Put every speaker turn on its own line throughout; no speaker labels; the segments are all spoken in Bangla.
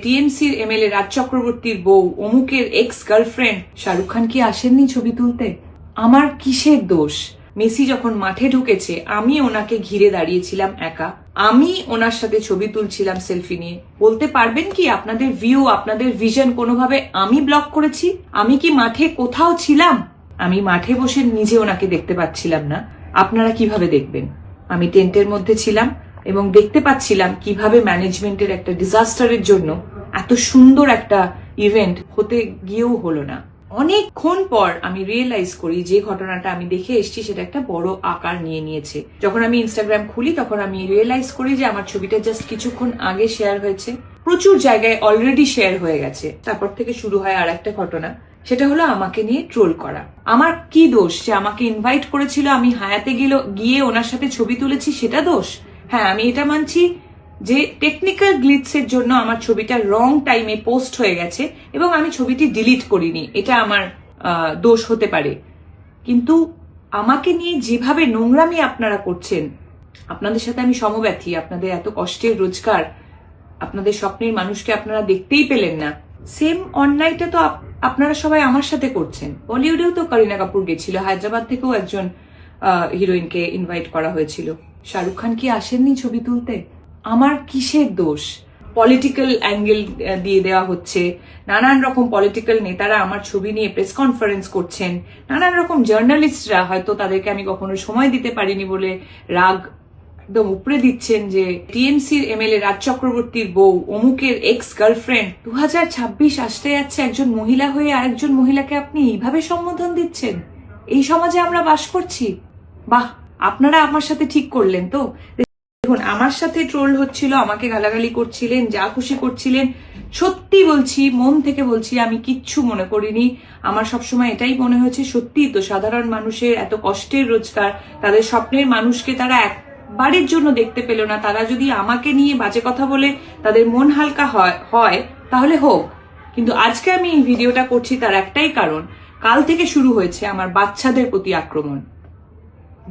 টিএমসির এমএলএ রাজ চক্রবর্তীর বউ অমুকের এক্স গার্লফ্রেন্ড শাহরুখ খান কি আসেননি ছবি তুলতে? আমার কিসের দোষ? মেসি যখন মাঠে ঢুকেছে আমি ওনাকে ঘিরে দাঁড়িয়েছিলাম একা, আমি ওনার সাথে ছবি তুলছিলাম সেলফি নিয়ে। বলতে পারবেন কি আপনাদের ভিউ, আপনাদের ভিশন কোনোভাবে আমি ব্লক করেছি? আমি কি মাঠে কোথাও ছিলাম? আমি মাঠে বসে নিজে ওনাকে দেখতে পাচ্ছিলাম না, আপনারা কিভাবে দেখবেন? আমি টেন্টের মধ্যে ছিলাম এবং দেখতে পাচ্ছিলাম কিভাবে ম্যানেজমেন্টের একটা ডিজাস্টারের জন্য এত সুন্দর একটা ইভেন্ট হতে গিয়েও হলো না। অনেকক্ষণ পর আমি রিয়েলাইজ করি যে ঘটনাটা আমি দেখে এসেছি সেটা একটা বড় আকার নিয়ে নিয়েছে। যখন আমি ইনস্টাগ্রাম খুলি তখন আমি রিয়েলাইজ করি যে আমার ছবিটা জাস্ট কিছুক্ষণ আগে শেয়ার হয়েছে, প্রচুর জায়গায় অলরেডি শেয়ার হয়ে গেছে। তারপর থেকে শুরু হয় আর একটা ঘটনা, সেটা হলো আমাকে নিয়ে ট্রোল করা। আমার কি দোষ যে আমাকে ইনভাইট করেছিল, আমি হায়াতে গিয়ে ওনার সাথে ছবি তুলেছি, সেটা দোষ? হ্যাঁ, আমি এটা মানছি যে টেকনিক্যাল গ্লিচের জন্য আমার ছবিটা রং টাইমে পোস্ট হয়ে গেছে এবং আমি ছবিটি ডিলিট করিনি, এটা আমার দোষ হতে পারে। কিন্তু আমাকে নিয়ে যেভাবে নোংরামি আপনারা করছেন, আপনাদের সাথে আমি সমব্যথী। আপনাদের এত কষ্টের রোজগার, আপনাদের স্বপ্নের মানুষকে আপনারা দেখতেই পেলেন না। সেম অন্যায়টা তো আপনারা সবাই আমার সাথে করছেন। বলিউডেও তো করিনা কাপুর গেছিল, হায়দ্রাবাদ থেকেও একজন হিরোইনকে ইনভাইট করা হয়েছিল। শাহরুখ খান কি আসেননি ছবি তুলতে? আমার কিসের দোষ? পলিটিক্যাল অ্যাঙ্গেল দিয়ে দেওয়া হচ্ছে, নানান রকম পলিটিক্যাল নেতারা আমার ছবি নিয়ে প্রেস কনফারেন্স করছেন, নানান রকম জার্নালিস্টরা হয়তো তাদেরকে আমি কখনো সময় দিতে পারিনি বলে রাগ একদম উপরে দিচ্ছেন যে টিএমসির এমএলএ রাজ চক্রবর্তীর বউ অমুকের এক্স গার্লফ্রেন্ড। 2026 আসতে যাচ্ছে, একজন মহিলা হয়ে আরেকজন মহিলাকে আপনি এইভাবে সম্বোধন দিচ্ছেন? এই সমাজে আমরা বাস করছি? বাহ, আপনারা আমার সাথে ঠিক করলেন তো। দেখুন, আমার সাথে ট্রোল হচ্ছিল, আমাকে গালাগালি করছিলেন, যা খুশি করছিলেন, সত্যি বলছি, মন থেকে বলছি, আমি কিচ্ছু মনে করিনি। আমার সবসময় এটাই মনে হয়েছে, সত্যি তো সাধারণ মানুষের এত কষ্টের রোজগার, তাদের স্বপ্নের মানুষকে তারা একবারের জন্য দেখতে পেল না। তারা যদি আমাকে নিয়ে বাজে কথা বলে তাদের মন হালকা হয় তাহলে হোক। কিন্তু আজকে আমি এই ভিডিওটা করছি তার একটাই কারণ, কাল থেকে শুরু হয়েছে আমার বাচ্চাদের প্রতি আক্রমণ।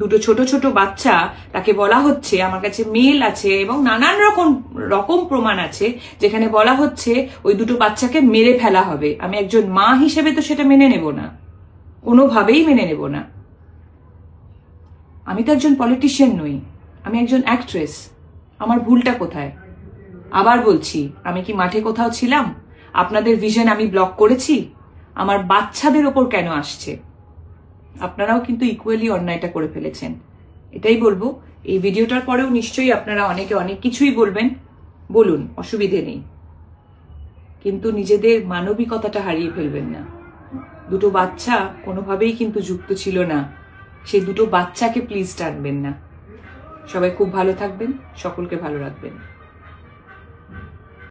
দুটো ছোট ছোট বাচ্চা, তাকে বলা হচ্ছে, আমার কাছে মেল আছে এবং নানান রকম প্রমাণ আছে যেখানে বলা হচ্ছে ওই দুটো বাচ্চাকে মেরে ফেলা হবে। আমি একজন মা হিসেবে তো সেটা মেনে নেব না, কোনোভাবেই মেনে নেব না। আমি তো একজন পলিটিশিয়ান নই, আমি একজন অ্যাক্ট্রেস। আমার ভুলটা কোথায়? আবার বলছি, আমি কি মাঠে কোথাও ছিলাম? আপনাদের ভিশন আমি ব্লক করেছি? আমার বাচ্চাদের ওপর কেন আসছে? আপনারাও কিন্তু ইকুয়ালি অন্যায়টা করে ফেলেছেন, এটাই বলবো। এই ভিডিওটার পরেও নিশ্চয়ই আপনারা অনেকে অনেক কিছুই বলবেন, বলুন, অসুবিধে নেই, কিন্তু নিজেদের মানবিকতাটা হারিয়ে ফেলবেন না। দুটো বাচ্চা কোনোভাবেই কিন্তু যুক্ত ছিল না, সেই দুটো বাচ্চাকে প্লিজ টানবেন না। সবাই খুব ভালো থাকবেন, সকলকে ভালো রাখবেন।